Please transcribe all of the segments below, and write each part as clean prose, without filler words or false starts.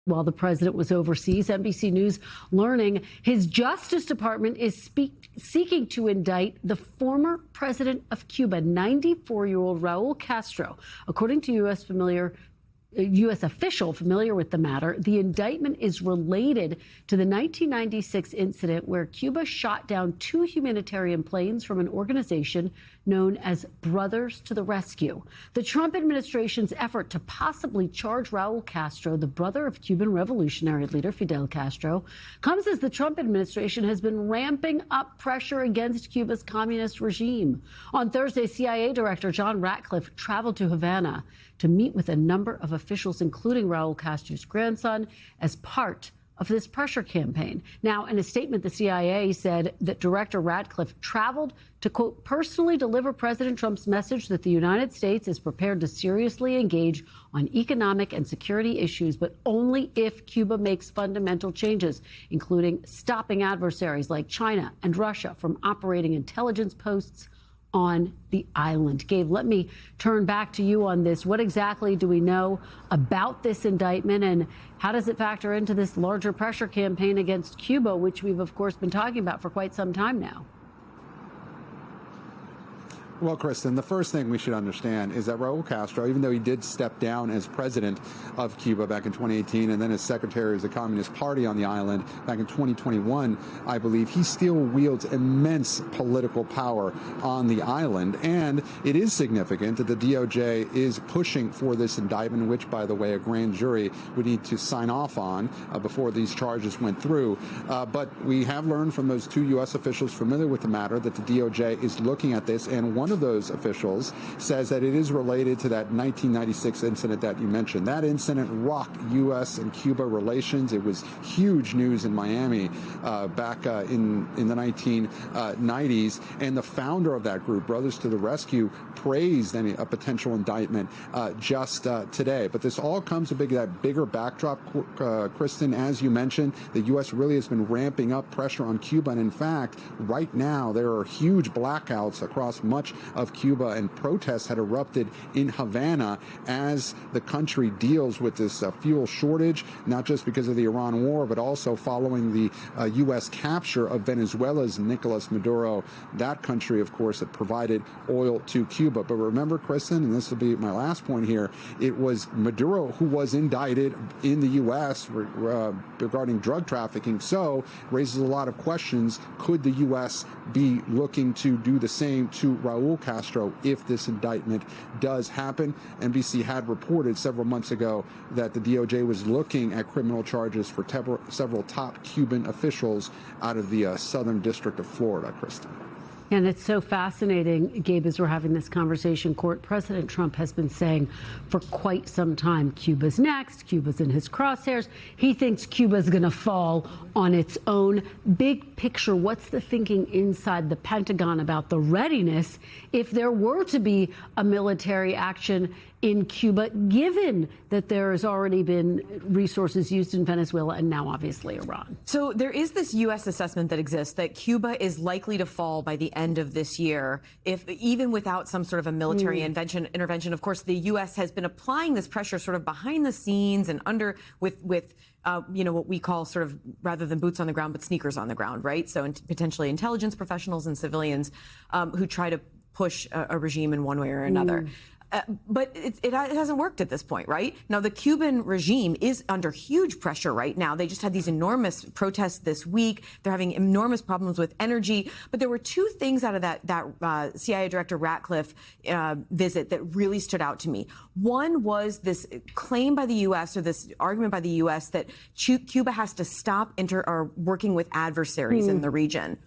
While the president was overseas, NBC News learning his Justice Department is seeking to indict the former president of Cuba, 94-year-old Raúl Castro. According to U.S. official familiar with the matter, the indictment is related to the 1996 incident where Cuba shot down 2 humanitarian planes from an organization known as Brothers to the Rescue. The Trump administration's effort to possibly charge Raúl Castro, the brother of Cuban revolutionary leader Fidel Castro, comes as the Trump administration has been ramping up pressure against Cuba's communist regime. On Thursday, CIA Director John Ratcliffe traveled to Havana to meet with a number of officials, including Raúl Castro's grandson, as part of this pressure campaign. Now, in a statement, the CIA said that Director Ratcliffe traveled to, quote, personally deliver President Trump's message that the United States is prepared to seriously engage on economic and security issues, but only if Cuba makes fundamental changes, including stopping adversaries like China and Russia from operating intelligence posts on the island. Gabe, let me turn back to you on this. What exactly do we know about this indictment, and how does it factor into this larger pressure campaign against Cuba, which we've, of course, been talking about for quite some time now? Well, Kristen, the first thing we should understand is that Raúl Castro, even though he did step down as president of Cuba back in 2018 and then as secretary of the Communist Party on the island back in 2021, I believe, he still wields immense political power on the island. And it is significant that the DOJ is pushing for this indictment, which, by the way, a grand jury would need to sign off on before these charges went through. But we have learned from those 2 U.S. officials familiar with the matter that the DOJ is looking at this, and one of those officials says that it is related to that 1996 incident that you mentioned. That incident rocked U.S. and Cuba relations. It was huge news in Miami back in the 1990s. And the founder of that group, Brothers to the Rescue, praised a potential indictment just today. But this all comes to that bigger backdrop, Kristen, as you mentioned. The U.S. really has been ramping up pressure on Cuba. And in fact, right now, there are huge blackouts across much of Cuba, and protests had erupted in Havana as the country deals with this fuel shortage, not just because of the Iran war, but also following the U.S. capture of Venezuela's Nicolas Maduro. That country, of course, that provided oil to Cuba. But remember, Kristen, and this will be my last point here, it was Maduro who was indicted in the U.S. Regarding drug trafficking. So raises a lot of questions. Could the U.S. be looking to do the same to Raúl Castro if this indictment does happen? NBC had reported several months ago that the DOJ was looking at criminal charges for several top Cuban officials out of the Southern District of Florida, Kristen. And it's so fascinating, Gabe, as we're having this conversation. President Trump has been saying for quite some time, Cuba's next, Cuba's in his crosshairs. He thinks Cuba's going to fall on its own. Big picture, what's the thinking inside the Pentagon about the readiness if there were to be a military action in Cuba, given that there has already been resources used in Venezuela and now obviously Iran? So there is this U.S. assessment that exists that Cuba is likely to fall by the end of this year, even without some sort of a military intervention. Of course, the U.S. has been applying this pressure sort of behind the scenes and with what we call sort of, rather than boots on the ground, but sneakers on the ground, right? So potentially intelligence professionals and civilians who try to push a regime in one way or another. But it hasn't worked at this point, right? Now, the Cuban regime is under huge pressure right now. They just had these enormous protests this week. They're having enormous problems with energy. But there were 2 things out of that CIA Director Ratcliffe visit that really stood out to me. One was this claim by the U.S., or this argument by the U.S., that Cuba has to stop working with adversaries in the region.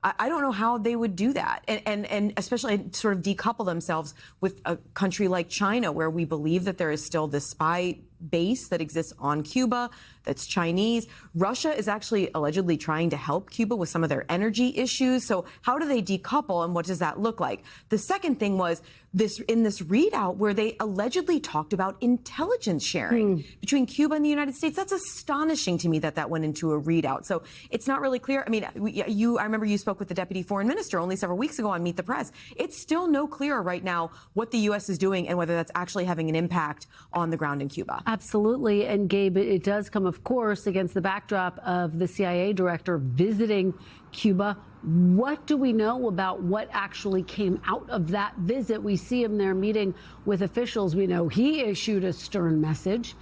I don't know how they would do that, and especially sort of decouple themselves with a country like China, where we believe that there is still this spy base that exists on Cuba that's Chinese. Russia is actually allegedly trying to help Cuba with some of their energy issues. So how do they decouple, and what does that look like? The second thing was in this readout where they allegedly talked about intelligence sharing between Cuba and the United States. That's astonishing to me that that went into a readout. So it's not really clear. I mean, I remember you spoke with the deputy foreign minister only several weeks ago on Meet the Press. It's still no clearer right now what the U.S. is doing and whether that's actually having an impact on the ground in Cuba. Absolutely. And Gabe, it does come, of course, against the backdrop of the CIA director visiting Cuba. What do we know about what actually came out of that visit? We see him there meeting with officials. We know he issued a stern message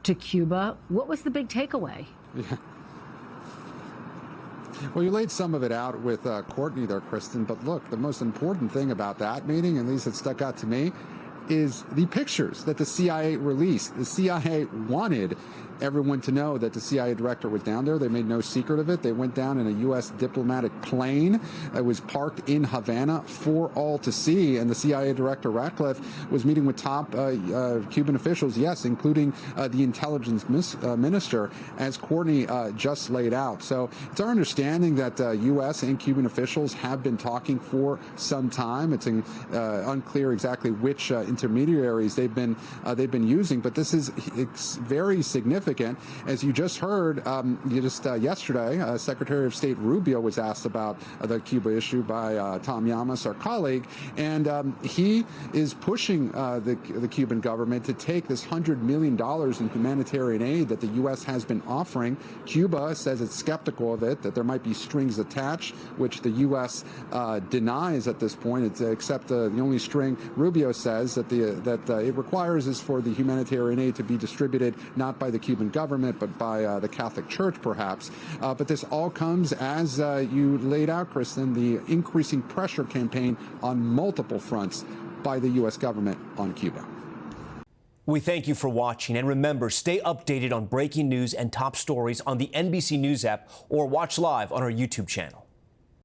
to Cuba. What was the big takeaway? Yeah. Well, you laid some of it out with Courtney there, Kristen. But look, the most important thing about that meeting, at least it stuck out to me, is the pictures that the CIA released. The CIA wanted everyone to know that the CIA director was down there. They made no secret of it. They went down in a U.S. diplomatic plane that was parked in Havana for all to see. And the CIA director, Ratcliffe, was meeting with top Cuban officials, yes, including the intelligence minister, as Courtney just laid out. So it's our understanding that U.S. and Cuban officials have been talking for some time. It's unclear exactly which intermediaries they've been using, but this is very significant. As you just heard, yesterday, Secretary of State Rubio was asked about the Cuba issue by Tom Llamas, our colleague, and he is pushing the Cuban government to take this $100 million in humanitarian aid that the U.S. has been offering. Cuba says it's skeptical of it, that there might be strings attached, which the U.S. denies at this point, except the only string Rubio says that it requires is for the humanitarian aid to be distributed not by the Cuban government, but by the Catholic Church, perhaps. But this all comes, as you laid out, Kristen, the increasing pressure campaign on multiple fronts by the U.S. government on Cuba. We thank you for watching, and remember, stay updated on breaking news and top stories on the NBC News app or watch live on our YouTube channel.